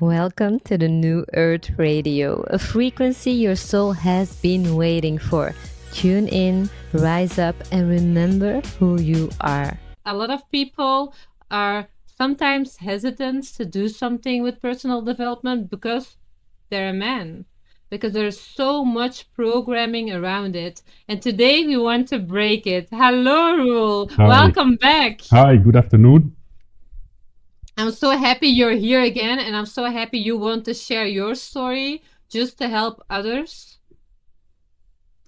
Welcome to the New Earth Radio, a frequency your soul has been waiting for. Tune in, rise up, and remember who you are. A lot of people are sometimes hesitant to do something with personal development because they're a man, because there's so much programming around it. And today we want to break it. Hello, Roel. Hi. Welcome back. Hi, good afternoon. I'm so happy you're here again, and I'm so happy you want to share your story just to help others.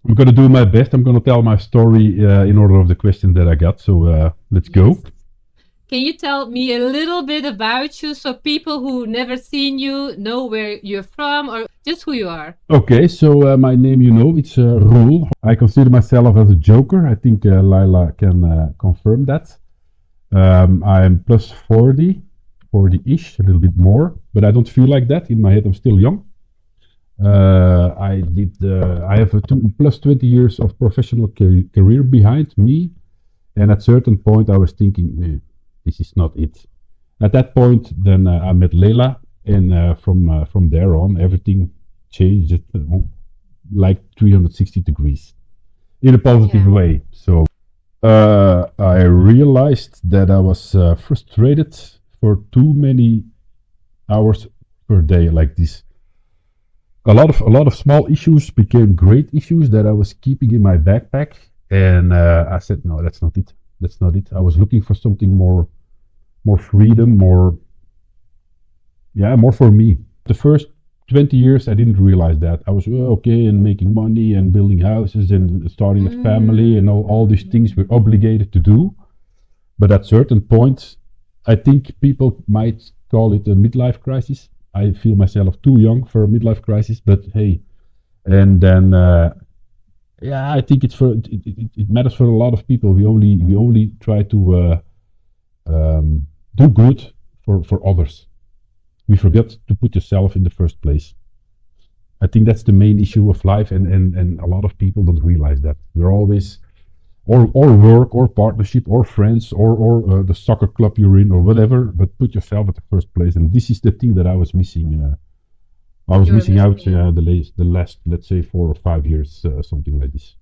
I'm going to do my best. I'm going to tell my story in order of the question that I got. So let's go. Can you tell me a little bit about you so people who never seen you know where you're from or just who you are? Okay, so my name, it's Roel. I consider myself as a joker. I think Laila can confirm that. I'm plus 40-ish, a little bit more, but I don't feel like that. In my head, I'm still young. I have plus 20 years of professional career behind me, and at a certain point I was thinking, this is not it. At that point, then I met Leila, and from there on, everything changed like 360 degrees in a positive way. So I realized that I was frustrated for too many hours per day like this. A lot of small issues became great issues that I was keeping in my backpack, and I said, no, that's not it. That's not it. I was looking for something more freedom, more for me. The first 20 years, I didn't realize that. I was okay and making money and building houses and starting a family and all these things we're obligated to do. But at certain points, I think people might call it a midlife crisis. I feel myself too young for a midlife crisis, but hey. And then, I think it matters for a lot of people. We only try to do good for others. We forget to put yourself in the first place. I think that's the main issue of life, and a lot of people don't realize that. We're always, or work, or partnership, or friends, or the soccer club you're in, or whatever, but put yourself at the first place. And this is the thing that I was missing. I was missing out the last, let's say, 4 or 5 years, something like this.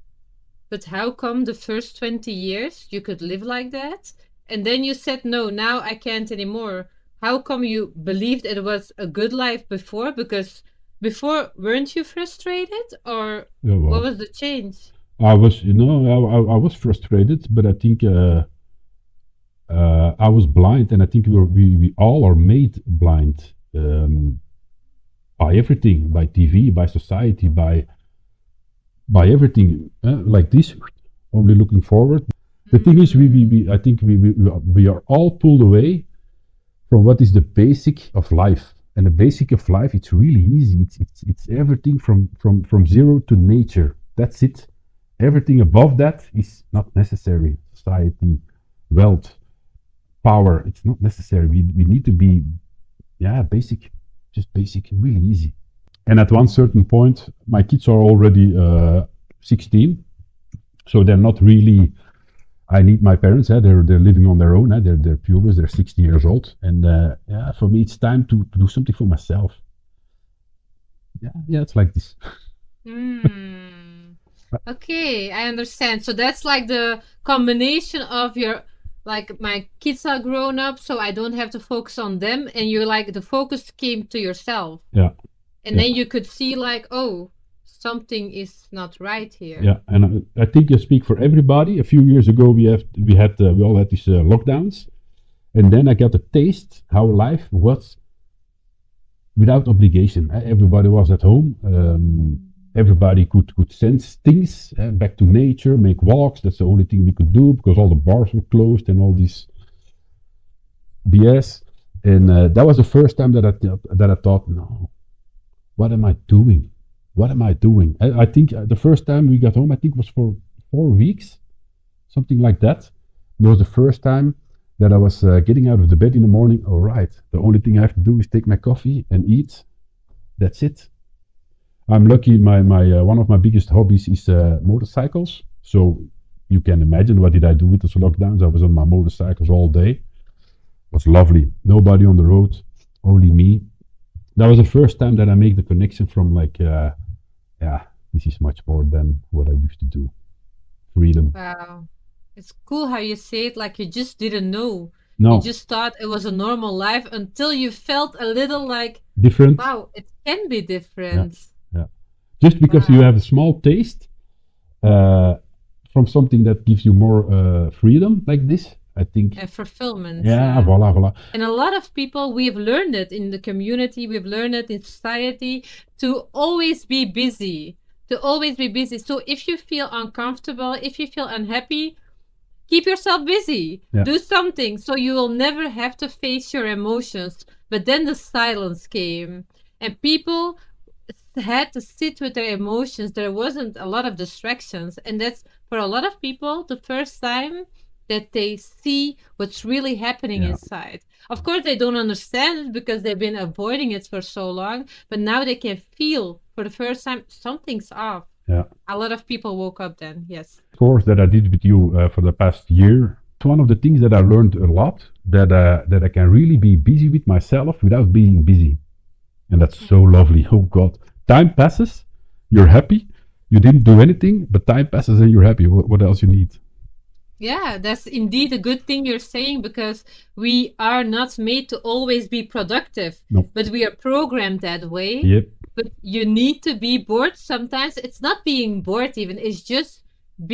But how come the first 20 years you could live like that? And then you said, no, now I can't anymore. How come you believed it was a good life before? Because before, weren't you frustrated? Or what was the change? I was, I was frustrated, but I think I was blind, and I think we all are made blind by everything, by TV, by society, by everything like this. Only looking forward. The thing is, I think we are all pulled away from what is the basic of life. And the basic of life, it's really easy. It's everything from zero to nature. That's it. Everything above that is not necessary. Society, wealth, power, it's not necessary. We need to be, basic, just basic, really easy. And at one certain point, my kids are already 16, so they're not really. I need my parents. They're living on their own. They're pubers. They're 60 years old, and for me, it's time to do something for myself. Yeah, it's like this. Okay, I understand. So that's like the combination of my kids are grown up, so I don't have to focus on them, and you're like the focus came to yourself. Yeah. And then you could see something is not right here. Yeah, and I think I speak for everybody. A few years ago, we all had these lockdowns, and then I got a taste how life was without obligation. Everybody was at home. Everybody could sense things, back to nature, make walks. That's the only thing we could do because all the bars were closed and all this BS. And that was the first time that I thought, no, what am I doing? What am I doing? I think the first time we got home, I think was for 4 weeks, something like that. It was the first time that I was getting out of the bed in the morning. All right, the only thing I have to do is take my coffee and eat. That's it. I'm lucky. My one of my biggest hobbies is motorcycles. So you can imagine what did I do with those lockdowns? I was on my motorcycles all day. It was lovely. Nobody on the road, only me. That was the first time that I make the connection from like, yeah, this is much more than what I used to do. Freedom. Wow. It's cool how you say it like you just didn't know. You No, just thought it was a normal life until you felt a little like, different. wow, it can be Yeah, different. yeah. Just because you Wow. have a small taste uh, from something that gives you more freedom like this, I think. And fulfillment, Yeah, yeah. voila, voila. And a lot of people, we've learned it in the community, we've learned it in society to always be busy, to always be busy. So if you feel uncomfortable, if you feel unhappy, keep yourself busy. Yeah, Do something so you will never have to face your emotions. But then the silence came, and people had to sit with their emotions. There wasn't a lot of distractions, and that's for a lot of people the first time that they see what's really happening yeah, inside. Of course, they don't understand it because they've been avoiding it for so long, but now they can feel for the first time something's off. yeah. A lot of people woke up then, yes. Course that I did with you for the past year. It's one of the things that I learned a lot that I can really be busy with myself without being busy, and that's so lovely. Oh God, time passes, you're happy. You didn't do anything, but time passes and you're happy. What else you need? Yeah, that's indeed a good thing you're saying because we are not made to always be productive, No. but we are programmed that way. Yep. But you need to be bored sometimes. It's not being bored even, it's just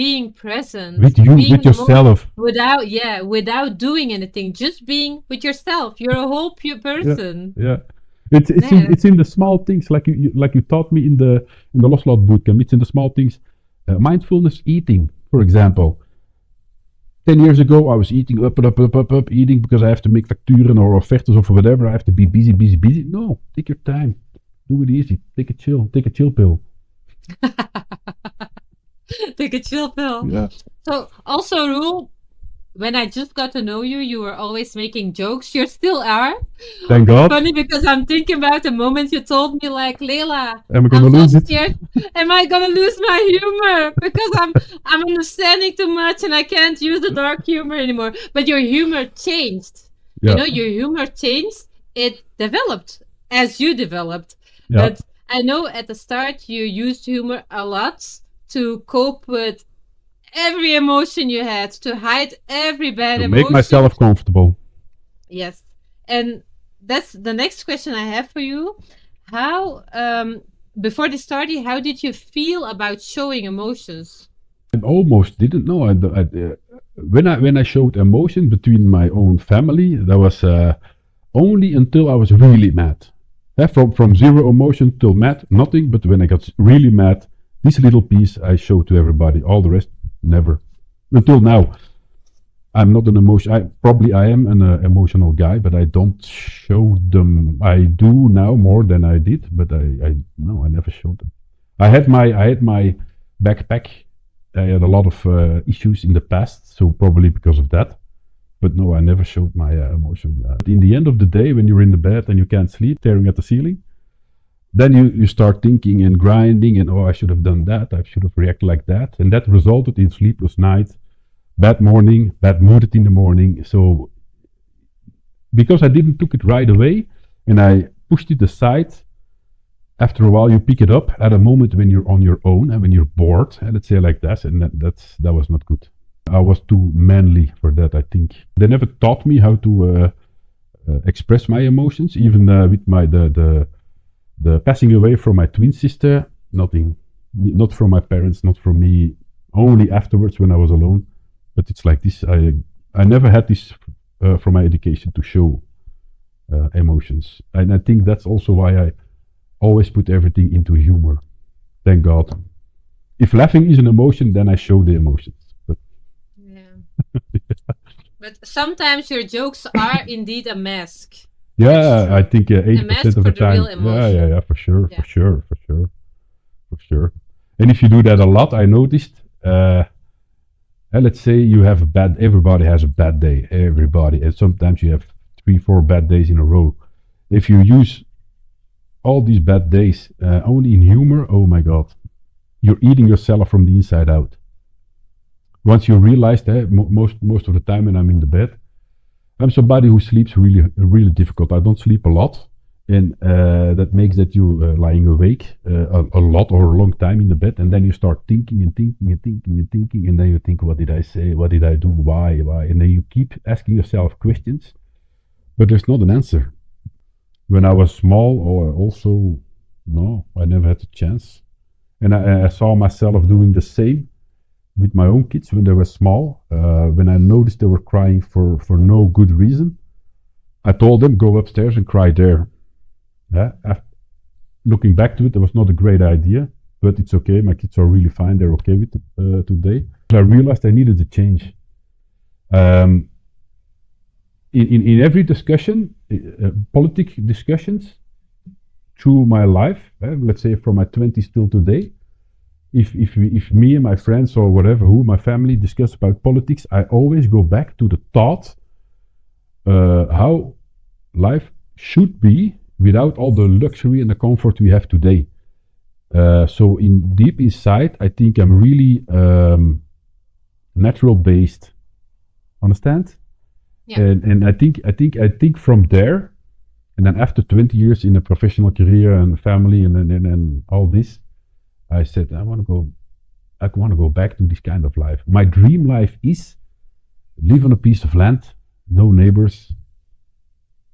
being present. With you, being with yourself. without doing anything, just being with yourself. You're a whole pure Yeah, person. yeah. Yeah. It's in the small things like like you taught me in the Lost Lot bootcamp. It's in the small things. Mindfulness eating, for example. 10 years ago, I was eating up, eating because I have to make facturen or offertes or whatever. I have to be busy, busy, busy. No, take your time. Do it easy. Take a chill pill. Take a chill pill. Yeah. So also, Roel, when I just got to know you, you were always making jokes. You still are. Thank God. Funny because I'm thinking about the moment you told me, like, Leila, Am I gonna I'm so lose it? scared. Am I gonna lose my humor because I'm understanding too much and I can't use the dark humor anymore? But your humor changed. Yeah. You know, your humor changed. It developed as you developed. Yeah. But I know at the start you used humor a lot to cope with every emotion you had, to hide every bad To emotion. make myself comfortable. Yes. And that's the next question I have for you. How, before this started, how did you feel about showing emotions? I almost didn't know. When I showed emotion between my own family, that was only until I was really mad. From zero emotion till mad, nothing. But when I got really mad, this little piece I showed to everybody. All the rest, never. Until now, I'm not an emotion. I am an emotional guy, but I don't show them. I do now more than I did, but I no, I never showed them. I had my backpack. I had a lot of issues in the past, so probably because of that. But no, I never showed my emotion. In the end of the day, when you're in the bed and you can't sleep, staring at the ceiling, then you start thinking and grinding and, oh, I should have done that. I should have reacted like that. And that resulted in sleepless nights, bad morning, bad mood in the morning. So because I didn't took it right away and I pushed it aside, after a while you pick it up at a moment when you're on your own and when you're bored, let's say like that, and that was not good. I was too manly for that, I think. They never taught me how to express my emotions, even with the passing away from my twin sister. Nothing, not from my parents, not from me. Only afterwards when I was alone. But it's like this. I never had this from my education to show emotions, and I think that's also why I always put everything into humor. Thank God. If laughing is an emotion, then I show the emotions. But Yeah. But sometimes your jokes are indeed a mask. yeah, I think 80% mask of for the the real time. emotion. Yeah, for sure, Yeah. for sure. And if you do that a lot, I noticed. Let's say you have everybody has a bad day, everybody, and sometimes you have 3, 4 bad days in a row. If you use all these bad days only in humor, oh my God, you're eating yourself from the inside out. Once you realize that, most of the time when I'm in the bed, I'm somebody who sleeps really difficult. I don't sleep a lot, and that makes that you lying awake a lot or a long time in the bed, and then you start thinking and thinking and thinking and thinking, and then you think, what did I say? What did I do? Why? And then you keep asking yourself questions, but there's not an answer. When I was small, or also, no, I never had the chance, and I saw myself doing the same with my own kids when they were small. When I noticed they were crying for no good reason, I told them, go upstairs and cry there. Yeah, looking back to it, it was not a great idea, but it's okay. My kids are really fine. They're okay with it today. I realized I needed a change. Um, in every discussion, politic discussions through my life, let's say from my 20s till today, if me and my friends or whatever, who my family discuss about politics, I always go back to the thought how life should be without all the luxury and the comfort we have today. So in deep inside, I think I'm really natural based. Understand? Yeah. And I think from there, and then after 20 years in a professional career and family and all this, I said I want to go back to this kind of life. My dream life is live on a piece of land, no neighbors,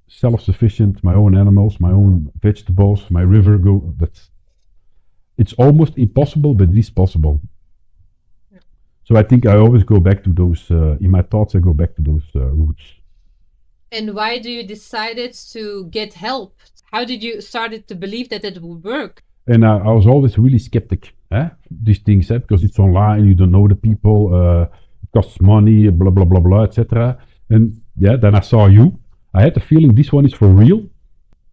self-sufficient, my own animals, my own vegetables, my river go. It's almost impossible, but it is possible. Yeah. So I think I always go back to those. In my thoughts, I go back to those roots. And why do you decided to get help? How did you started to believe that it would work? And I was always really skeptic. These things, because it's online, you don't know the people, it costs money, blah blah blah blah, etc. And yeah, then I saw you. I had the feeling this one is for real.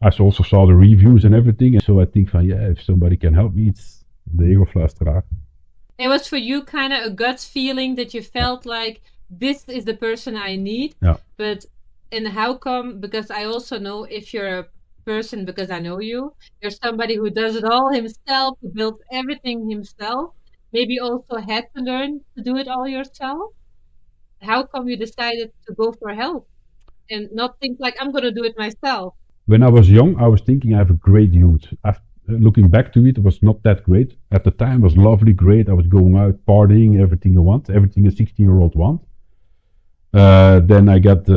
I also saw the reviews and everything, and so I think, if somebody can help me, it's the ego-fluisteraar. It was for you kind of a gut feeling that you felt like this is the person I need. Yeah. But and how come? Because I also know if you're a person, because I know you're somebody who does it all himself, who builds everything himself. Maybe also had to learn to do it all yourself. How come you decided to go for help and not think like I'm gonna do it myself? When I was young, I was thinking I have a great youth. Looking back to it, it was not that great. At the time, it was lovely, great. I was going out, partying, everything I want, everything a 16-year-old wants. Then I got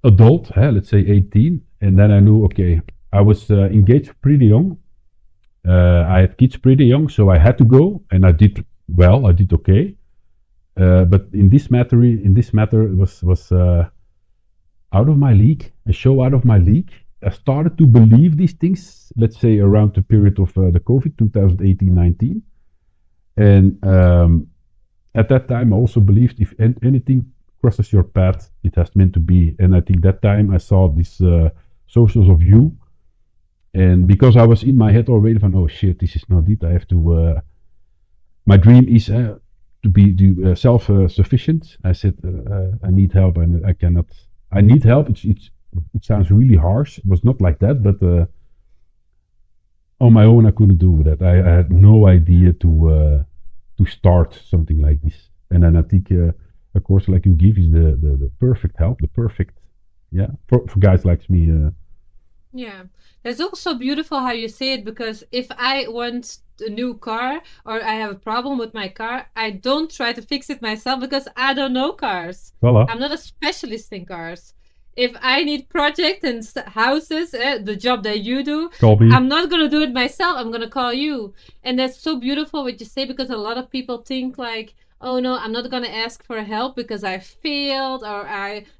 adult, let's say 18, and then I knew, okay, I was engaged pretty young. I had kids pretty young, so I had to go, and I did well. I did okay, but in this matter, it was out of my league. A show out of my league. I started to believe these things, let's say around the period of the COVID 2018-19. And at that time, I also believed if anything crosses your path, it has meant to be. And I think that time I saw these socials of you. And because I was in my head already from, oh shit, this is not it. I have to, my dream is to be self-sufficient. I said, I need help and I cannot, I need help. It sounds really harsh. It was not like that, but on my own, I couldn't do that. I had no idea to start something like this. And then I think a course like you give is the perfect help, the perfect, for guys like me. Yeah, it's also beautiful how you say it, because if I want a new car or I have a problem with my car, I don't try to fix it myself because I don't know cars. Voila. I'm not a specialist in cars. If I need project and houses, the job that you do, Call me. I'm not going to do it myself. I'm going to call you. And that's so beautiful what you say, because a lot of people think like, oh no, I'm not going to ask for help because I failed, or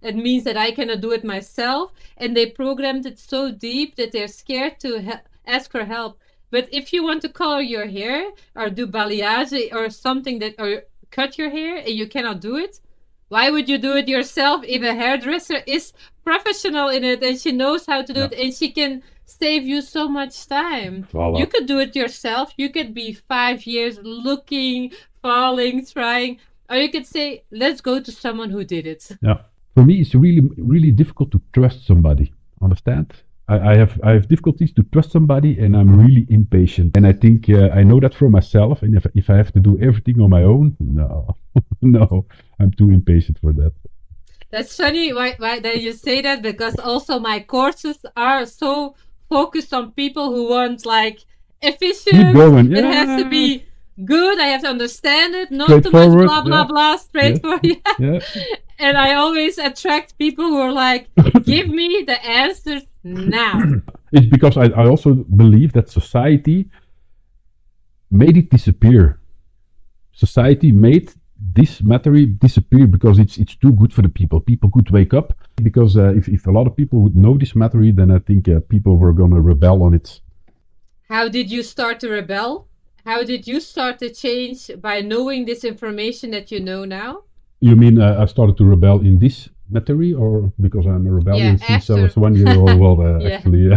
it means that I cannot do it myself. And they programmed it so deep that they're scared to ask for help. But if you want to color your hair or do balayage or something or cut your hair and you cannot do it, why would you do it yourself if a hairdresser is professional in it and she knows how to do it and she can save you so much time? Voila. You could do it yourself. You could be 5 years looking, falling, trying, or you could say, let's go to someone who did it. Yeah. For me, it's really, really difficult to trust somebody. Understand? I have difficulties to trust somebody, and I'm really impatient. And I think I know that for myself. And if I have to do everything on my own, no, no, I'm too impatient for that. That's funny why that you say that, because also my courses are so focused on people who want like Keep efficient. going. It has to Yeah. be good. I have to understand it. Not too much Straightforward. blah blah Yeah. blah. Straightforward. Yeah. Yeah. And I always attract people who are like, give me the answers now. It's because I also believe that society made it disappear. Society made this matter disappear because it's too good for the people. People could wake up because if a lot of people would know this matter, then I think people were gonna rebel on it. How did you start to rebel? How did you start to change by knowing this information that you know now? You mean I started to rebel in this matter, or because I'm a rebellion since I was 1 year old? Well, Yeah. actually,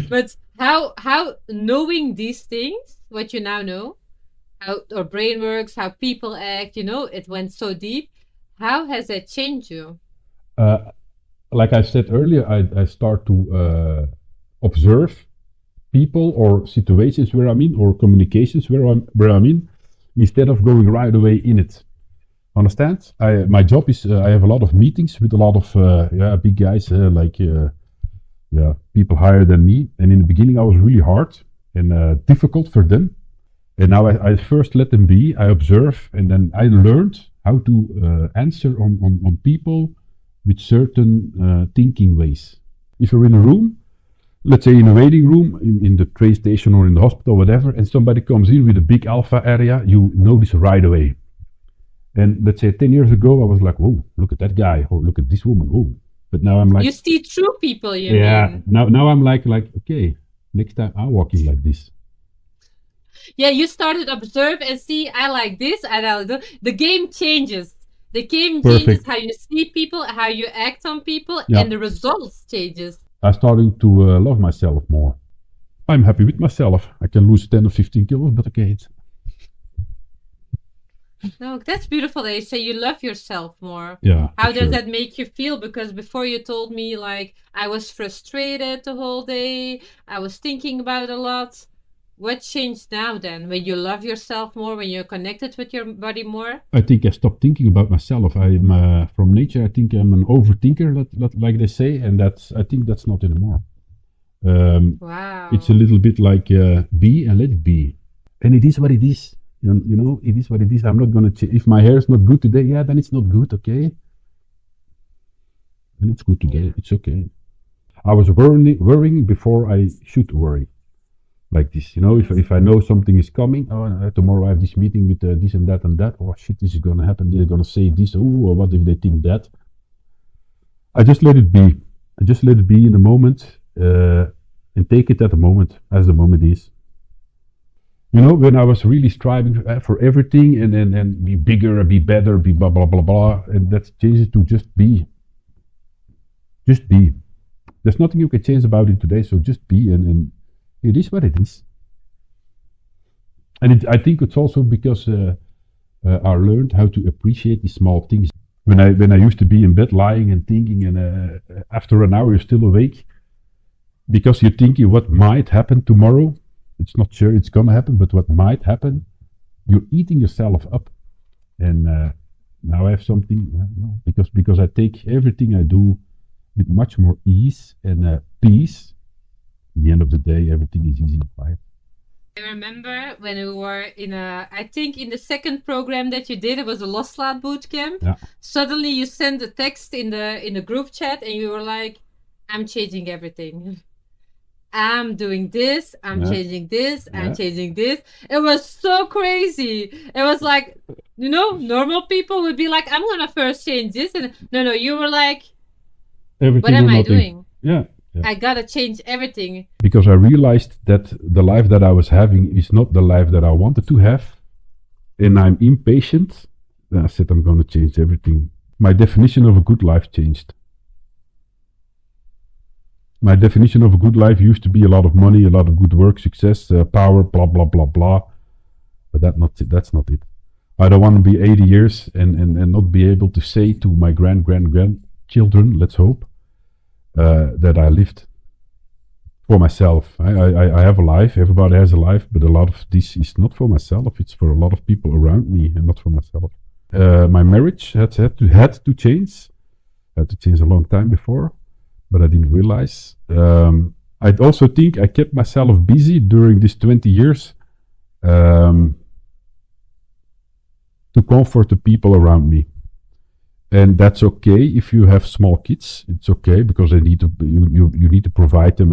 But how knowing these things, what you now know, how our brain works, how people act, it went so deep. How has that changed you? like I said earlier, I start to observe people or situations where I'm in, or communications where I'm in, instead of going right away in it. Understand? My job is I have a lot of meetings with a lot of big guys, people higher than me. And in the beginning, I was really hard and difficult for them. And now I first let them be. I observe, and then I learned how to answer on people with certain thinking ways. If you're in a room, let's say in a waiting room, in the train station or in the hospital, whatever, and somebody comes in with a big alpha area, you notice right away. And let's say 10 years ago, I was like, whoa, look at that guy, or look at this woman, whoa. But now I'm like, You see true people, you yeah, mean? now I'm like, okay, next time I'm walking like this. Yeah, you started to observe and see, I like this, I like that. The game changes. The game changes Perfect. how you see people, how you act on people, Yeah. and the results changes. I'm starting to love myself more. I'm happy with myself. I can lose 10 or 15 kilos, but okay. No, that's beautiful that you say you love yourself more. Yeah. How for does sure. that make you feel? Because before you told me like I was frustrated the whole day, I was thinking about a lot. What changed now then? When you love yourself more, when you're connected with your body more? I think I stopped thinking about myself. I'm from nature. I think I'm an overthinker, like they say, and I think that's not anymore. Wow. It's a little bit like be and let it be, and it is what it is. You know, it is what it is. I'm not gonna change. If my hair is not good today, yeah, then it's not good. Okay, and it's good today. Yeah. It's okay. I was worrying before I should worry. Like this, you know, if I know something is coming, tomorrow I have this meeting with this and that and that. Oh shit, this is gonna happen. They're gonna say this. Oh, or what if they think that? I just let it be. I just let it be in the moment and take it at the moment as the moment is. You know, when I was really striving for everything and be bigger, be better, be blah blah blah blah, and that changes to just be. Just be. There's nothing you can change about it today, so just be and it is what it is. And I think it's also because I learned how to appreciate the small things. When I used to be in bed lying and thinking, and after an hour you're still awake, because you're thinking what might happen tomorrow. It's not sure it's gonna happen, but what might happen, you're eating yourself up. And now I have something, no, because I take everything I do with much more ease and peace. At the end of the day, everything is easy and quiet. I remember when we were I think in the second program that you did, it was a Loslaat boot camp. Yeah. Suddenly you sent a text in the group chat and you were like, I'm changing everything. I'm doing this, I'm Yeah. changing this, I'm Yeah. changing this. It was so crazy. It was like, normal people would be like, I'm gonna first change this. And no, you were like, Everything what am or I nothing. doing? Yeah. I gotta change everything. Because I realized that the life that I was having is not the life that I wanted to have, and I'm impatient. Then I said I'm going to change everything. My definition of a good life changed. My definition of a good life used to be a lot of money, a lot of good work, success, power, blah blah blah blah. But that's not it. I don't want to be 80 years and not be able to say to my grandchildren, let's hope, that I lived for myself. I have a life, everybody has a life, but a lot of this is not for myself, it's for a lot of people around me and not for myself. My marriage had to change a long time before, but I didn't realize. I also think I kept myself busy during these 20 years um, to comfort the people around me. And that's okay if you have small kids. It's okay because they need to you need to provide them.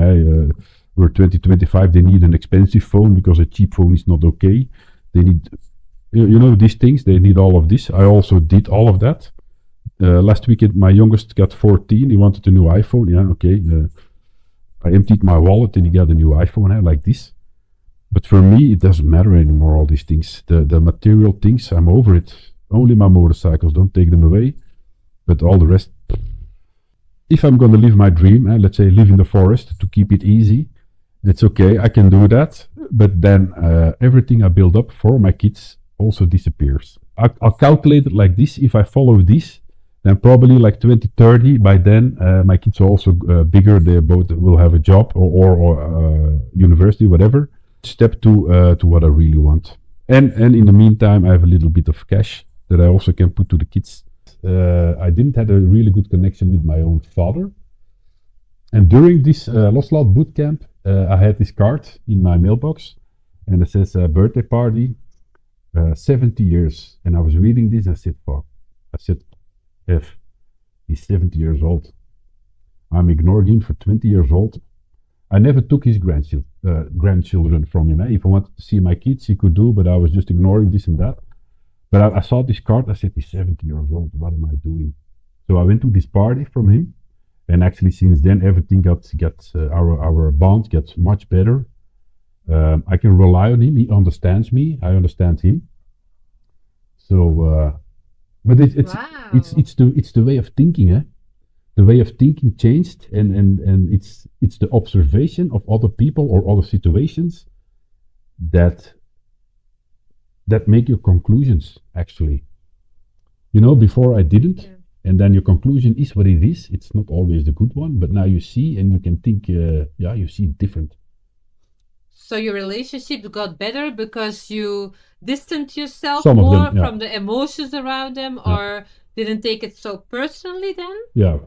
We're 2025. They need an expensive phone because a cheap phone is not okay. They need these things. They need all of this. I also did all of that. Last weekend, my youngest got 14. He wanted a new iPhone. Yeah, okay. I emptied my wallet and he got a new iPhone like this. But for me, it doesn't matter anymore. All these things, the material things, I'm over it. Only my motorcycles. Don't take them away. But all the rest, if I'm going to live my dream, let's say live in the forest to keep it easy, it's okay, I can do that. But then everything I build up for my kids also disappears. I'll calculate it like this. If I follow this, then probably like 2030, by then my kids are also bigger. They both will have a job or university, whatever. Step to what I really want. And in the meantime, I have a little bit of cash that I also can put to the kids. I didn't have a really good connection with my own father. And during this Loslaat boot camp, I had this card in my mailbox, and it says birthday party, 70 years. And I was reading this, and I said, fuck. I said, F, he's 70 years old. I'm ignoring him for 20 years old. I never took his grandchildren from him. If I wanted to see my kids, he could do, but I was just ignoring this and that. But I saw this card, I said, he's 70 years old, what am I doing? So I went to this party from him, and actually since then everything gets our bond gets much better. I can rely on him, he understands me, I understand him. So, but it's the way of thinking, eh? The way of thinking changed, and it's the observation of other people or other situations that make your conclusions, actually. Before I didn't, and then your conclusion is what it is. It's not always the good one, but now you see and you can think, you see it different. So your relationship got better because you distanced yourself Some of more them, yeah. from the emotions around them, or didn't take it so personally then? Yeah,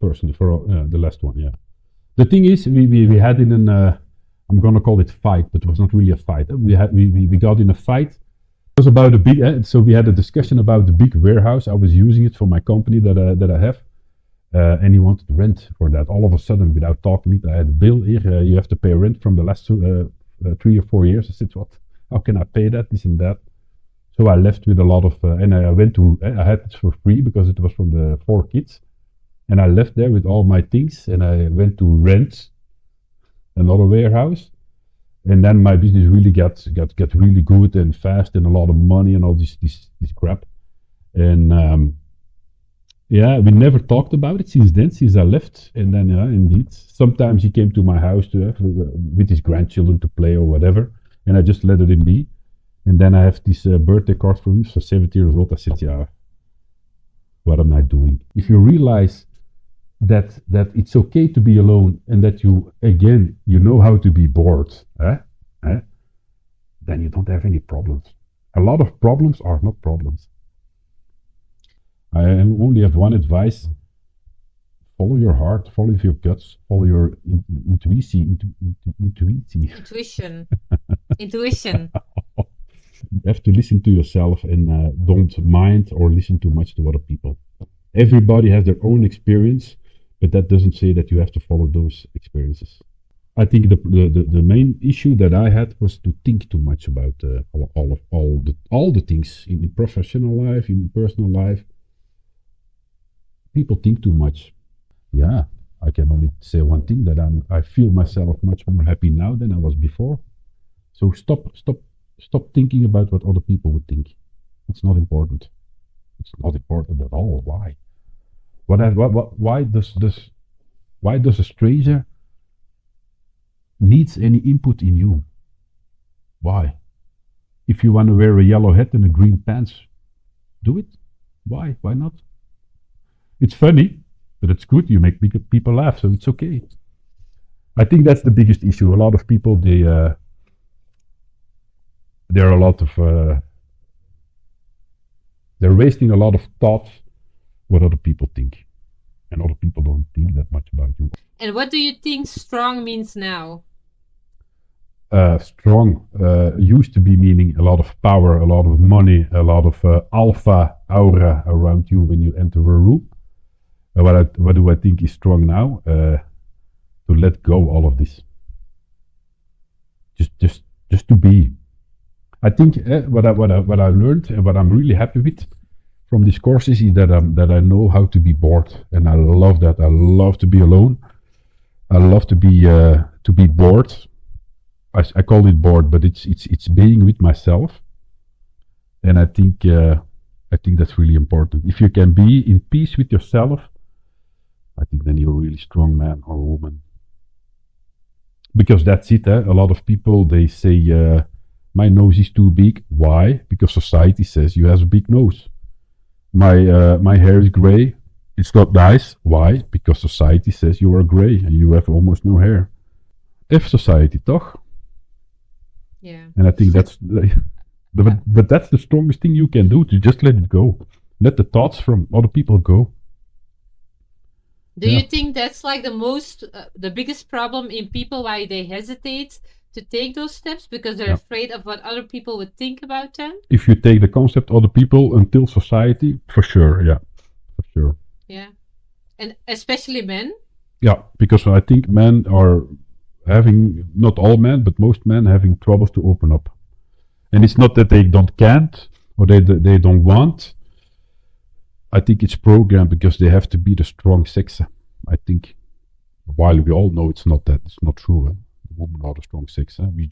personally, for the last one, yeah. The thing is, we had in an, I'm gonna call it fight, but it was not really a fight. We got in a fight. It was about a big, so we had a discussion about the big warehouse. I was using it for my company that I have, and he wanted rent for that. All of a sudden, without talking, I had a bill here. You have to pay rent from the last 3 or 4 years. I said, what? How can I pay that? This and that. So I left with a lot of, and I had it for free because it was from the 4 kids. And I left there with all my things, and I went to rent another warehouse. And then my business really got really good and fast, and a lot of money and all this crap. And we never talked about it since I left. And then indeed, sometimes he came to my house with his grandchildren to play or whatever, and I just let it be. And then I have this birthday card for him, so 70 years old. I said, what am I doing? If you realize that it's okay to be alone, and that you know how to be bored, then you don't have any problems. A lot of problems are not problems. I only have one advice: follow your heart, follow your guts, follow your intuition. Intuition. You have to listen to yourself, and don't mind or listen too much to other people. Everybody has their own experience, but that doesn't say that you have to follow those experiences. I think the main issue that I had was to think too much about all the things in professional life, in personal life. People think too much. Yeah, I can only say one thing, that I feel myself much more happy now than I was before. So stop thinking about what other people would think. It's not important. It's not important at all. Why? Why does a stranger needs any input in you? Why? If you want to wear a yellow hat and a green pants, do it. Why? Why not? It's funny, but it's good. You make people laugh, so it's okay. I think that's the biggest issue. A lot of people, there are a lot of they're wasting a lot of thoughts what other people think. and other people don't think that much about you. And what do you think strong means now? Strong used to be meaning a lot of power, a lot of money, a lot of alpha aura around you when you enter a room. What do I think is strong now? To let go all of this. Just to be. I think what I learned and what I'm really happy with from these courses is that I know how to be bored, and I love that. I love to be alone. I love to be bored. I call it bored, but it's being with myself, and I think that's really important. If you can be in peace with yourself, I think then you're a really strong man or woman. Because that's it. A lot of people they say my nose is too big. Why? Because society says you have a big nose. My hair is gray. It's not nice. Why? Because society says you are gray and you have almost no hair. F society, toch? Yeah. And I think that's but that's the strongest thing you can do, to just let it go. Let the thoughts from other people go. Do you think that's like the biggest problem in people, why they hesitate to take those steps, because they're afraid of what other people would think about them? If you take the concept other people until society, for sure, yeah. For sure. Yeah. And especially men? Yeah, because I think men are having, not all men, but most men having troubles to open up. And it's not that they can't or they don't want. I think it's programmed because they have to be the strong sex. I think, while we all know it's not that, it's not true. The women are the strong sex. We're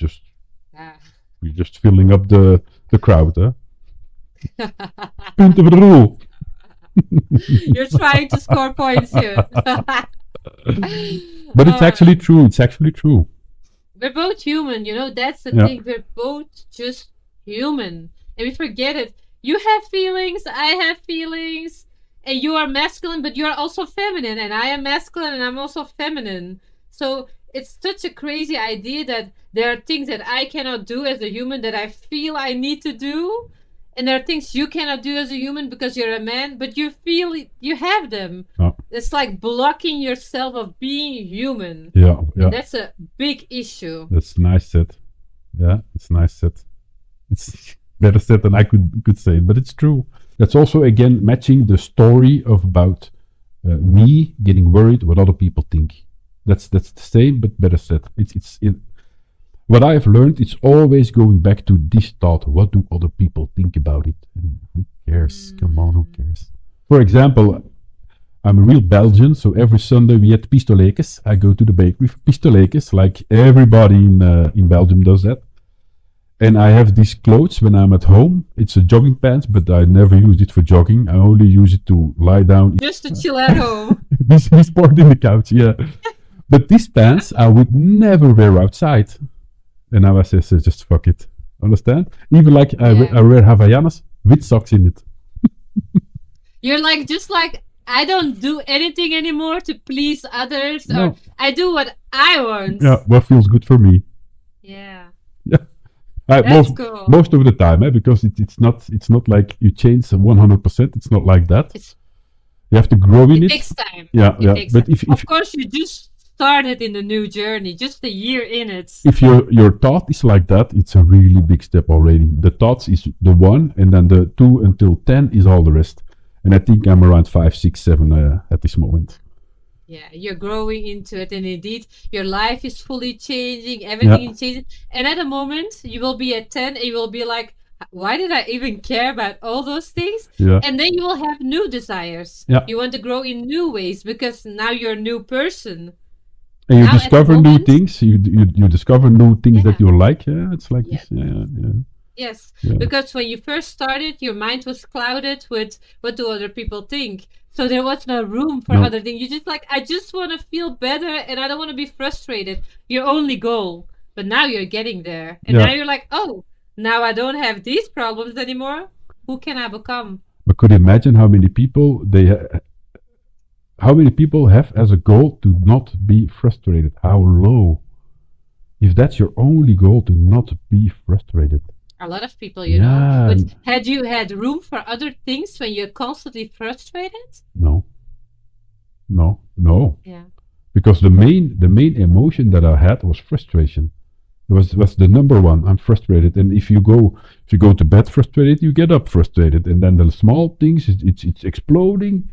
just filling up the crowd. Punt of the rule. You're trying to score points here. But it's actually true. It's actually true. We're both human, that's the thing. We're both just human. And we forget it. You have feelings, I have feelings, and you are masculine, but you are also feminine, and I am masculine and I'm also feminine. So it's such a crazy idea that there are things that I cannot do as a human that I feel I need to do. And there are things you cannot do as a human because you're a man, but you feel you have them. Oh. It's like blocking yourself of being human. Yeah. And that's a big issue. That's nice said. Yeah, it's nice said. It's better said than I could say, but it's true. That's also again matching the story of about me getting worried what other people think. That's the same, but better said. What I have learned, it's always going back to this thought. What do other people think about it? And who cares? Come on, who cares? For example, I'm a real Belgian, so every Sunday we had pistoletjes. I go to the bakery for pistoletjes, like everybody in Belgium does that. And I have these clothes when I'm at home. It's a jogging pants, but I never use it for jogging. I only use it to lie down. Just to chill at home. Be sport in the couch, yeah. But these pants I would never wear outside. And now I say, just fuck it. Understand? Even like I wear Havaianas with socks in it. You're just like, I don't do anything anymore to please others. No. Or I do what I want. Yeah, what feels good for me. Yeah. Yeah. That's cool. Most of the time, because it's not like you change 100%. It's not like that. You have to grow in it. It takes time. Yeah. But if of course, you just started in the new journey, just a year in it. If your thought is like that, it's a really big step already. The thoughts is the 1, and then the 2 until 10 is all the rest. And I think I'm around 5, 6, 7 at this moment. Yeah, you're growing into it, and indeed, your life is fully changing. Everything is changing, and at a moment, you will be at 10, and you will be like, "Why did I even care about all those things?" Yeah. And then you will have new desires. Yeah. You want to grow in new ways because now you're a new person. And you discover new things. You discover new things that you like. Yeah, it's like this. Yeah. Yes, because when you first started, your mind was clouded with what do other people think. So there was no room for other things. You just I just want to feel better and I don't want to be frustrated. Your only goal. But now you're getting there. And now you're like, oh, now I don't have these problems anymore. Who can I become? But could you imagine how many people have as a goal to not be frustrated? How low. If that's your only goal, to not be frustrated. A lot of people, you know. But had you had room for other things when you're constantly frustrated? No. no. Yeah. Because the main emotion that I had was frustration. It was the number one. I'm frustrated, and if you go to bed frustrated, you get up frustrated, and then the small things it's exploding.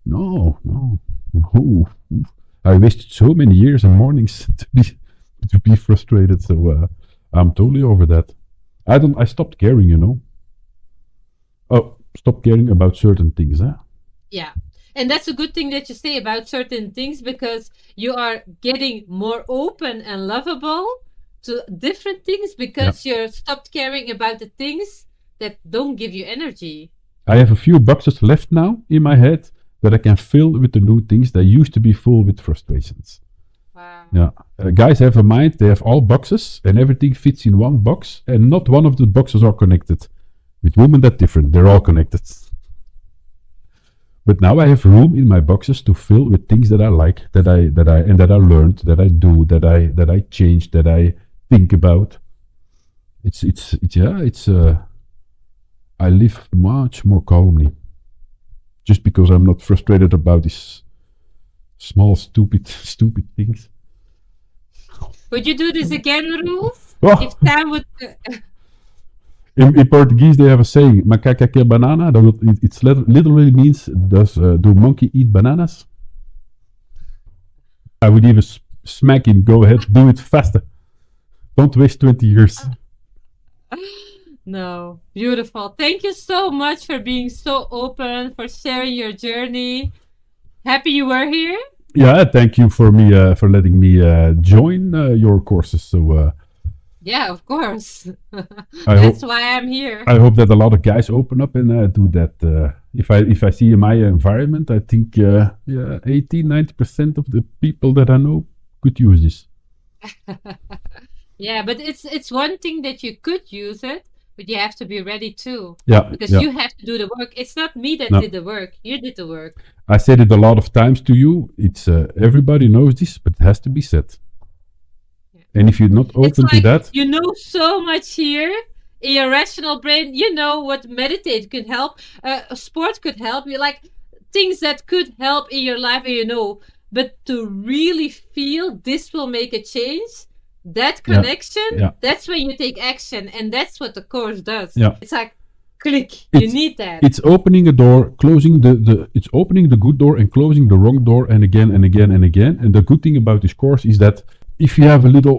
No, no. I wasted so many years and mornings to be frustrated. So I'm totally over that. I stopped caring. Oh, stop caring about certain things. Huh? Yeah. And that's a good thing that you say about certain things because you are getting more open and lovable to different things Yeah. because you're stopped caring about the things that don't give you energy. I have a few boxes left now in my head that I can fill with the new things that used to be full with frustrations. Wow. Yeah. Guys have a mind, they have all boxes and everything fits in one box and not one of the boxes are connected. With women that different, they're all connected. But now I have room in my boxes to fill with things that I like, that I learned, that I do, that I change, that I think about. It's yeah, it's I live much more calmly just because I'm not frustrated about these small stupid things. Would you do this again, Roel? Oh, If Tam would. in Portuguese they have a saying, macaca que banana. It literally means, do monkey eat bananas? I would even smack him. Go ahead, do it faster. Don't waste 20 years. No, beautiful. Thank you so much for being so open, for sharing your journey. Happy you were here. Yeah, thank you for letting me join your courses. So Yeah, of course. I That's hope why I'm here. I hope that a lot of guys open up and do that. If I see in my environment, I think yeah, 80-90% of the people that I know could use this. Yeah, but it's one thing that you could use it, but you have to be ready too. Yeah, Because yeah. you have to do the work. It's not me that No. did the work. You did the work. I said it a lot of times to you. It's everybody knows this, but it has to be said. Yeah. And if you're not It's open to like that, you know so much here in your rational brain. You know what meditate could help, sport could help you, like things that could help in your life, and you know. But to really feel this will make a change, that yeah, connection, yeah, that's when you take action, and that's what the course does. yeah. It's like click. You It's need that. it's opening a door, closing it's opening the good door and closing the wrong door, and again and again and again. And the good thing about this course is that if you have a little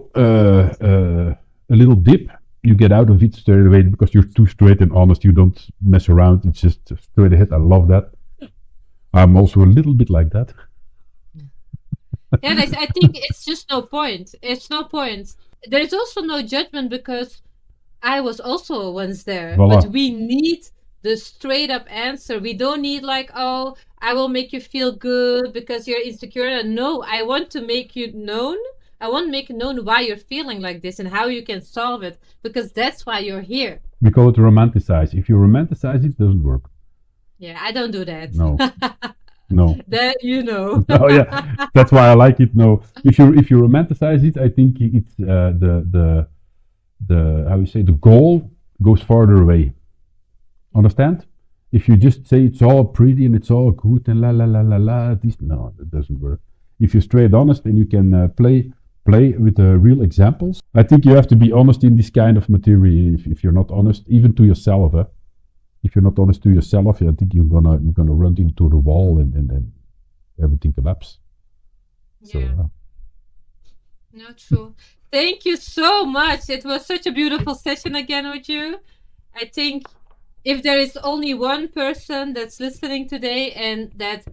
dip, you get out of it straight away because you're too straight and honest. You don't mess around. It's just straight ahead. I love that. I'm also a little bit like that. Yeah, I think it's just no point. It's no point. There's also no judgment because I was also once there. Voila. But we need the straight up answer. We don't need like, oh, I will make you feel good because you're insecure. No, I want to make you known. I want to make it known why you're feeling like this and how you can solve it because that's why you're here. We call it romanticize. If you romanticize it, doesn't work. Yeah, I don't do that. No, no. That you know. Oh yeah, that's why I like it. No, if you romanticize it, I think it's the how you say the goal goes farther away. Understand? If you just say it's all pretty and it's all good and la la la la la, no, that doesn't work. If you're straight honest and you can play with real examples, I think you have to be honest in this kind of material. If you're not honest, even to yourself, if you're not honest to yourself, I think you're gonna run into the wall and everything collapse. So Yeah. No, true. Thank you so much. It was such a beautiful session again with you. I think if there is only one person that's listening today and that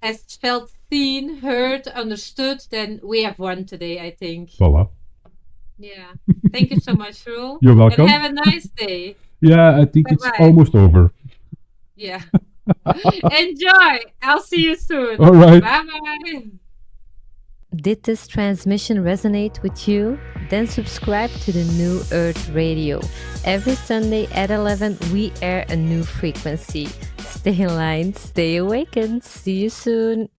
has felt seen, heard, understood, then we have won today, I think. voila. Yeah. Thank you so much, Roel. You're And welcome. have a nice day. Yeah, I think it's Bye-bye. almost over. Yeah. Enjoy. I'll see you soon. All right. Bye bye. Did this transmission resonate with you? Then subscribe to the New Earth Radio. Every Sunday at 11, we air a new frequency. Stay in line, stay awakened. See you soon.